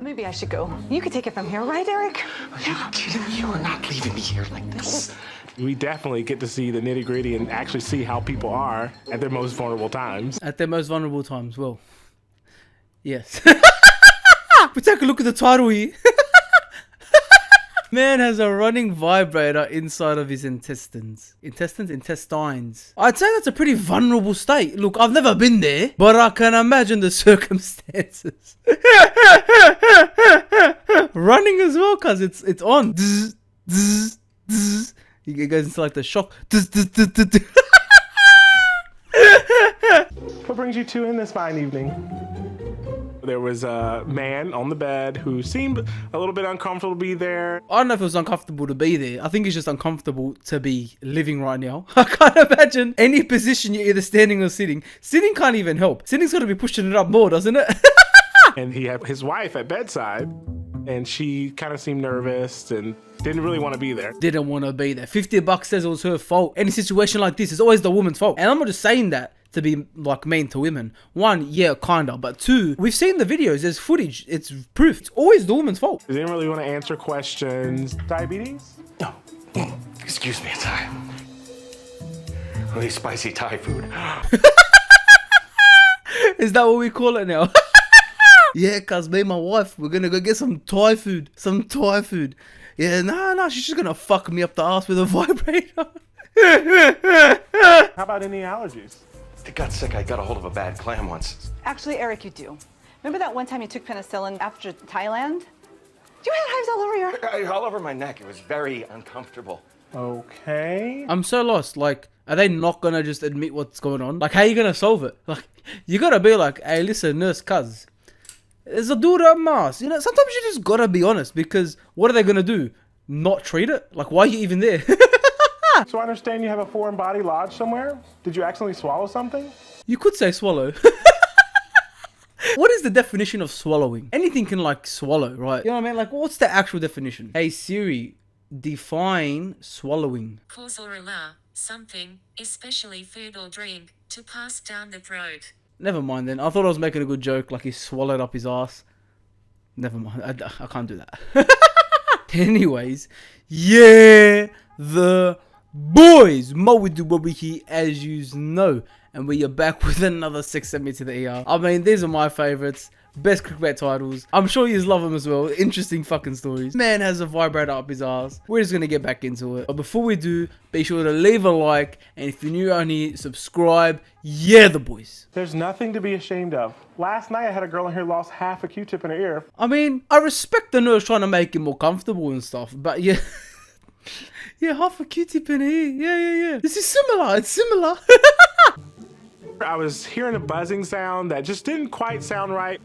Maybe I should go. You could take it from here, right, Eric? Are you kidding me? You are not leaving me here like this. We definitely get to see the nitty gritty and actually see how people are at their most vulnerable times. At their most vulnerable times, well, yes. We take a look at the title here. Man has a running vibrator inside of his intestines. Intestines. I'd say that's a pretty vulnerable state. Look, I've never been there, but I can imagine the circumstances. Running as well, cause it's on. It goes into like the shock. What brings you two in this fine evening? There was a man on the bed who seemed a little bit uncomfortable to be there. I don't know if it was uncomfortable to be there. I think it's just uncomfortable to be living right now. I can't imagine any position you're either standing or sitting. Sitting can't even help. Sitting's got to be pushing it up more, doesn't it? And he had his wife at bedside, and she kind of seemed nervous and didn't really want to be there. Didn't want to be there. $50 says it was her fault. Any situation like this is always the woman's fault. And I'm not just saying that to be like mean to women. One, yeah, kinda. But two, we've seen the videos. There's footage. It's proof. It's always the woman's fault. They didn't really want to answer questions. Diabetes? No. Excuse me, it's really spicy Thai food. Is that what we call it now? Yeah, cuz me and my wife, we're gonna go get some Thai food. Yeah, nah, she's just gonna fuck me up the ass with a vibrator. How about any allergies? I got sick. I got a hold of a bad clam once. Actually, Eric, you do. Remember that one time you took penicillin after Thailand? You had hives all over your... All over my neck. It was very uncomfortable. Okay. I'm so lost. Like, are they not gonna just admit what's going on? Like, how are you gonna solve it? Like, you gotta be like, hey, listen, nurse cuz, there's a dude up mask. You know, sometimes you just gotta be honest, because what are they gonna do? Not treat it? Like, why are you even there? So I understand you have a foreign body lodged somewhere? Did you accidentally swallow something? You could say swallow. What is the definition of swallowing? Anything can like swallow, right? You know what I mean? Like, what's the actual definition? Hey Siri, define swallowing. Cause or allow something, especially food or drink, to pass down the throat. Never mind then. I thought I was making a good joke, like he swallowed up his ass. Never mind. I can't do that. Anyways, yeah, the boys, Moey do what we here, as you know, and we are back with another 6 Send Me to the ER. I mean, these are my favorites, best clickbait titles. I'm sure you love them as well. Interesting fucking stories. Man has a vibrator up his ass. We're just gonna get back into it, but before we do, be sure to leave a like, and if you're new around here, subscribe. Yeah, the boys. There's nothing to be ashamed of. Last night I had a girl in here lost half a Q-tip in her ear. I mean, I respect the nurse trying to make it more comfortable and stuff, but yeah. Yeah, half a Q-tip in here. Yeah. This is similar. It's similar. I was hearing a buzzing sound that just didn't quite sound right.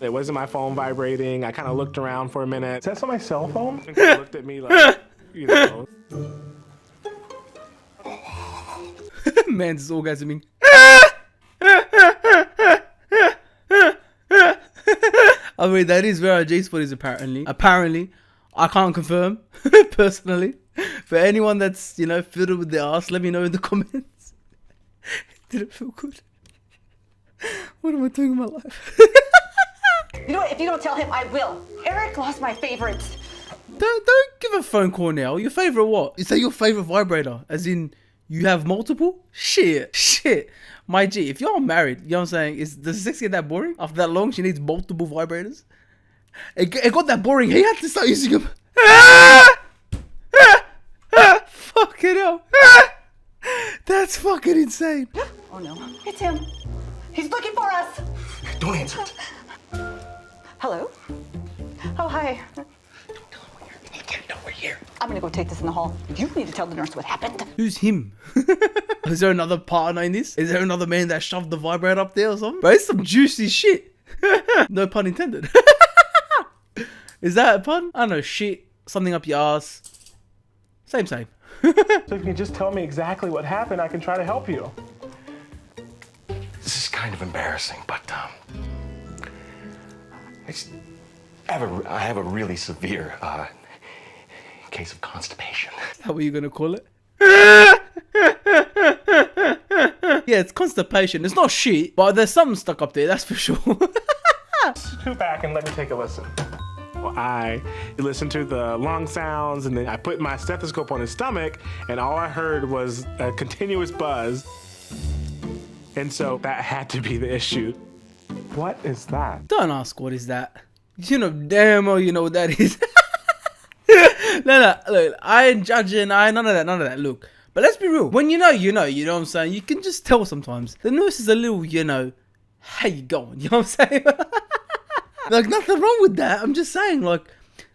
It wasn't my phone vibrating. I kind of looked around for a minute. Is that on my cell phone? And kind of looked at me like, you know. Man's just orgasming. I mean, that is where our G-spot is apparently. Apparently. I can't confirm, personally. For anyone that's, you know, fiddled with their ass, let me know in the comments. Did it feel good? What am I doing in my life? You know what? If you don't tell him, I will. Eric lost my favorites. Don't give a phone call now. Your favorite what? Is that your favorite vibrator? As in, you have multiple? Shit. My G, if you're married, you know what I'm saying? Does sex get that boring? After that long, she needs multiple vibrators? It got that boring. He had to start using them. Fucking hell. That's fucking insane. Oh no, it's him. He's looking for us. Don't answer it. Hello? Oh, hi. Don't tell him we're here. He can't know we're here. I'm gonna go take this in the hall. You need to tell the nurse what happened. Who's him? Is there another partner in this? Is there another man that shoved the vibrator up there or something? Bro, it's some juicy shit. No pun intended. Is that a pun? I don't know, shit. Something up your ass. Same. So if you can just tell me exactly what happened, I can try to help you. This is kind of embarrassing, but I have a really severe case of constipation. Is that what you're gonna call it? Yeah, it's constipation. It's not shit, but there's something stuck up there, that's for sure. Scoot back and let me take a listen. Well, I listened to the lung sounds, and then I put my stethoscope on his stomach, and all I heard was a continuous buzz. And so that had to be the issue. What is that? Don't ask what is that. You know damn well you know what that is. No, look, I ain't judging, none of that, look. But let's be real, when you know what I'm saying? You can just tell sometimes. The nurse is a little, how you going? You know what I'm saying? Like, nothing wrong with that. I'm just saying, like,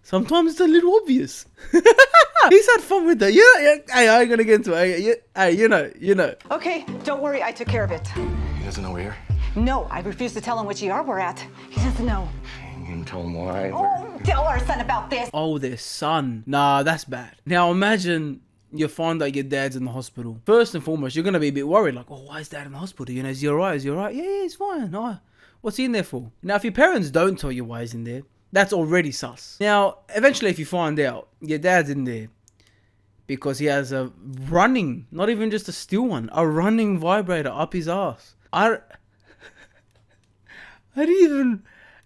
sometimes it's a little obvious. He's had fun with that. Yeah, hey, I ain't gonna get into it. Hey, you know. Okay, don't worry, I took care of it. He doesn't know we're here. No, I refuse to tell him which ER we're at. He doesn't know. You can tell him why. Oh, tell our son about this. Oh, their son. Nah, that's bad. Now imagine you find out your dad's in the hospital. First and foremost, you're gonna be a bit worried, like, oh, why is dad in the hospital? Is he alright? Yeah, he's fine. Oh, what's he in there for? Now, if your parents don't tell you why he's in there, that's already sus. Now, eventually, if you find out your dad's in there because he has a running, not even just a still one, a running vibrator up his ass. I didn't even...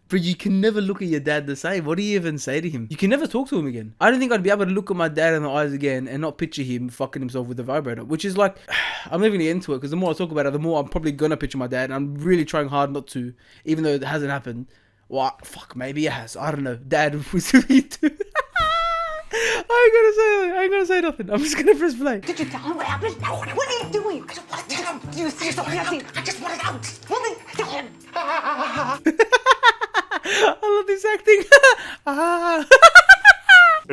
But you can never look at your dad the same. What do you even say to him? You can never talk to him again. I don't think I'd be able to look at my dad in the eyes again and not picture him fucking himself with the vibrator. Which is like, I'm not even into it, because the more I talk about it, the more I'm probably gonna picture my dad. And I'm really trying hard not to, even though it hasn't happened. Well, fuck, maybe it has. I don't know. Dad was me too. I ain't gonna say nothing. I'm just gonna press play. Did you tell him what happened? No, what are you doing? I don't want to tell him. You see yourself dancing. I just want it out. Well, then tell him. I love this acting.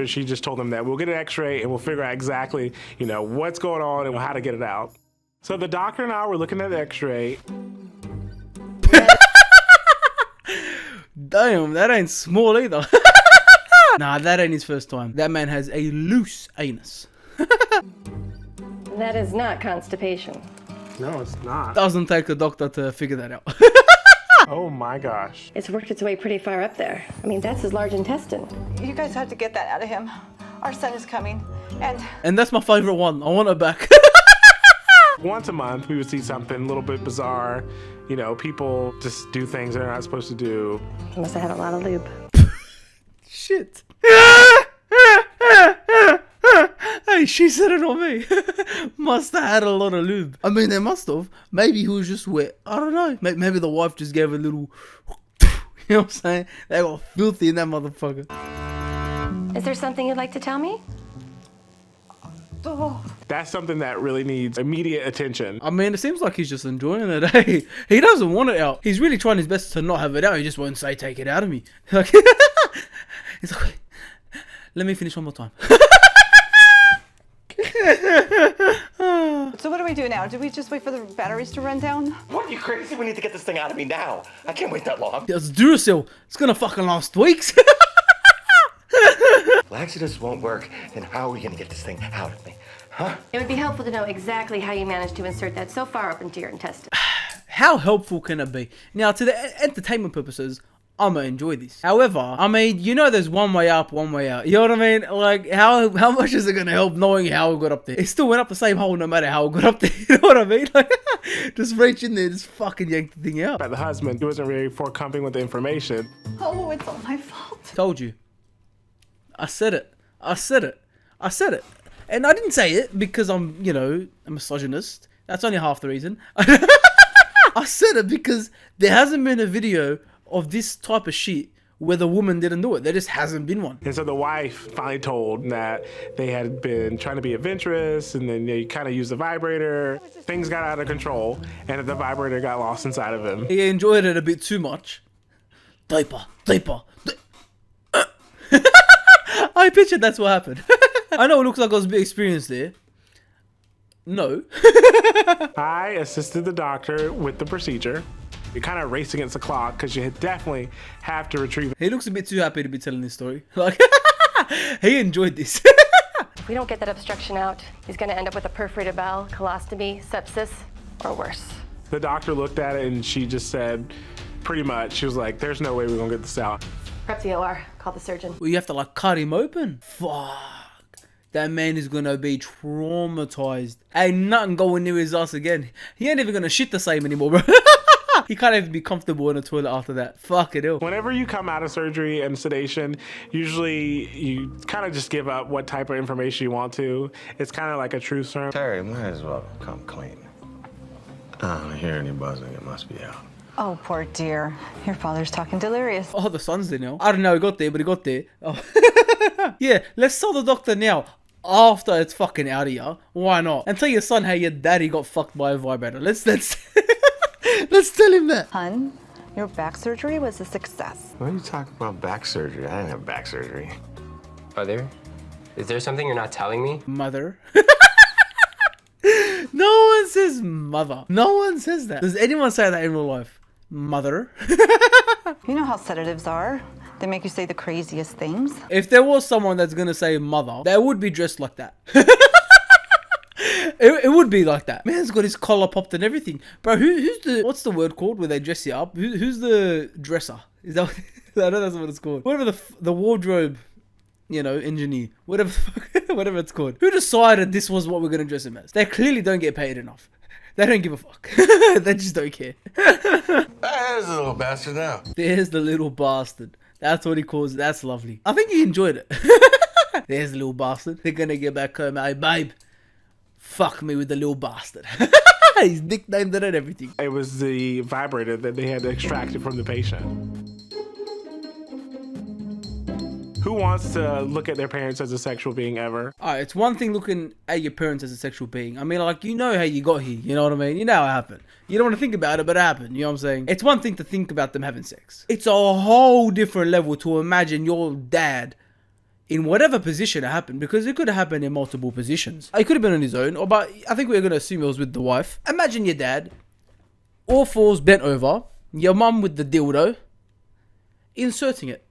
She just told them that we'll get an x-ray and we'll figure out exactly, what's going on and how to get it out. So the doctor and I were looking at the x-ray. Damn, that ain't small either. Nah, that ain't his first time. That man has a loose anus. That is not constipation. No, it's not. Doesn't take a doctor to figure that out. Oh my gosh. It's worked its way pretty far up there. I mean, that's his large intestine. You guys have to get that out of him. Our son is coming, and... And that's my favorite one. I want it back. Once a month, we would see something a little bit bizarre. People just do things they're not supposed to do. He must have had a lot of lube. Shit. Hey, she said it on me. Must have had a lot of lube. I mean, they must have. Maybe he was just wet. I don't know. Maybe the wife just gave a little... You know what I'm saying? They got filthy in that motherfucker. Is there something you'd like to tell me? Oh. That's something that really needs immediate attention. I mean, it seems like he's just enjoying it. Hey, he doesn't want it out. He's really trying his best to not have it out. He just won't say, take it out of me. Like, he's like, let me finish one more time. So what do we do now? Do we just wait for the batteries to run down? What, are you crazy? We need to get this thing out of me now. I can't wait that long. It's Duracell. It's gonna fucking last weeks. Laxatives won't work, then how are we gonna get this thing out of me? Huh? It would be helpful to know exactly how you managed to insert that so far up into your intestine. How helpful can it be? Now, to the entertainment purposes, I'ma enjoy this. However, I mean, there's one way up, one way out. You know what I mean? Like, how much is it gonna help knowing how it got up there? It still went up the same hole no matter how it got up there. You know what I mean? Like, just reach in there, just fucking yank the thing out. But the husband, he wasn't really forthcoming with the information. Oh, it's all my fault. Told you. I said it. And I didn't say it because I'm, a misogynist. That's only half the reason. I said it because there hasn't been a video of this type of shit where the woman didn't do it. There just hasn't been one. And so the wife finally told that they had been trying to be adventurous, and then they kind of used the vibrator. Things got out of control, and the vibrator got lost inside of him. He enjoyed it a bit too much. Deeper. I pictured that's what happened. I know it looks like I was a bit experienced there. No. I assisted the doctor with the procedure. You kind of race against the clock because you definitely have to retrieve it. He looks a bit too happy to be telling this story. Like, he enjoyed this. If we don't get that obstruction out, he's going to end up with a perforated bowel, colostomy, sepsis, or worse. The doctor looked at it and she just said, pretty much, she was like, there's no way we're going to get this out. Prep the OR. Call the surgeon. Well, you have to cut him open. Fuck. That man is gonna be traumatized. Ain't nothing going near his ass again. He ain't even gonna shit the same anymore, bro. He can't even be comfortable in the toilet after that. Fuck it hell. Whenever you come out of surgery and sedation, usually you kind of just give up what type of information you want to. It's kind of like a truth serum. Terry, might as well come clean. I don't hear any buzzing. It must be out. Oh, poor dear. Your father's talking delirious. Oh, the son's there now. I don't know, he got there, but he got there. Oh. Yeah, let's tell the doctor now. After it's fucking out of you. Why not? And tell your son how your daddy got fucked by a vibrator. Let's let's tell him that. Hun, your back surgery was a success. What are you talking about back surgery? I didn't have back surgery. Is there something you're not telling me? Mother. No one says mother. No one says that. Does anyone say that in real life? Mother. You know how sedatives are. They make you say the craziest things. If there was someone that's gonna say mother, they would be dressed like that. It would be like that. Man's got his collar popped and everything. Bro, who's the, what's the word called where they dress you up? Who's the dresser? Is that what, I know that's what it's called. Whatever the wardrobe, you know, engineer. Whatever, whatever it's called. Who decided this was what we're gonna dress him as? They clearly don't get paid enough. They don't give a fuck. They just don't care. There's the little bastard now. There's the little bastard. That's what he calls it. That's lovely. I think he enjoyed it. There's the little bastard. They're gonna get back home. Hey, babe. Fuck me with the little bastard. He's nicknamed it and everything. It was the vibrator that they had extracted from the patient. Who wants to look at their parents as a sexual being ever? Alright, it's one thing looking at your parents as a sexual being. I mean, like, you know how you got here. You know what I mean? You know how it happened. You don't want to think about it, but it happened. You know what I'm saying? It's one thing to think about them having sex. It's a whole different level to imagine your dad in whatever position it happened, because it could have happened in multiple positions. It could have been on his own, or but I think we're going to assume it was with the wife. Imagine your dad, all fours bent over, your mum with the dildo, inserting it.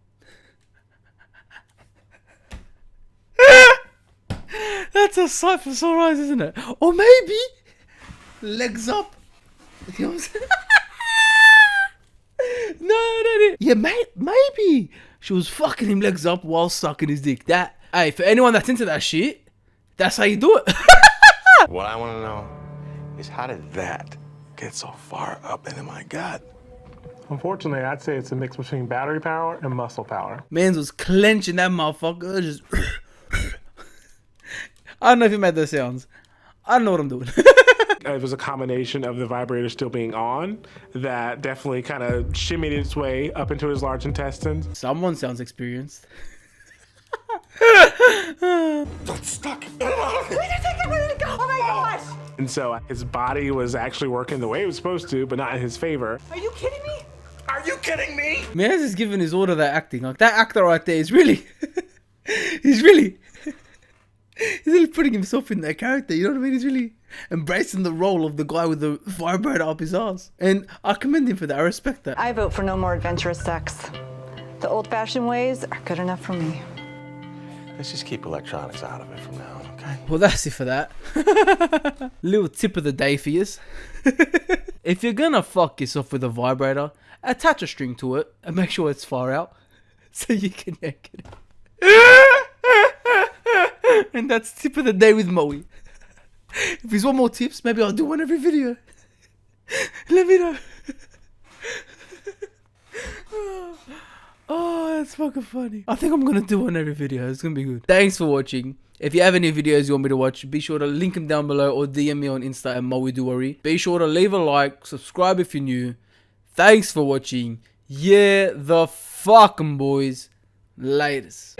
That's a sight for sore eyes, isn't it? Or maybe legs up. You know what I'm saying? No. Yeah, maybe she was fucking him legs up while sucking his dick. That, hey, for anyone that's into that shit, that's how you do it. What I want to know is how did that get so far up into my gut? Unfortunately, I'd say it's a mix between battery power and muscle power. Mans was clenching that motherfucker. Just I don't know if he made those sounds. I don't know what I'm doing. It was a combination of the vibrator still being on that definitely kind of shimmied its way up into his large intestines. Someone sounds experienced. That's stuck. Oh my gosh! And so his body was actually working the way it was supposed to, but not in his favor. Are you kidding me? Are you kidding me? Mans is giving his order that acting. Like, that actor right there is really... he's really putting himself in that character, you know what I mean? He's really embracing the role of the guy with the vibrator up his ass. And I commend him for that. I respect that. I vote for no more adventurous sex. The old-fashioned ways are good enough for me. Let's just keep electronics out of it from now on, okay? Well, that's it for that. Little tip of the day for you. If you're gonna fuck yourself with a vibrator, attach a string to it and make sure it's far out so you can yank it. And that's tip of the day with Moey. If there's one more tips, maybe I'll do one every video. Let me know. Oh, that's fucking funny. I think I'm gonna do one every video. It's gonna be good. Thanks for watching. If you have any videos you want me to watch, be sure to link them down below or DM me on Insta at Moey. Be sure to leave a like, subscribe if you're new. Thanks for watching. Yeah, the fucking boys. Laters.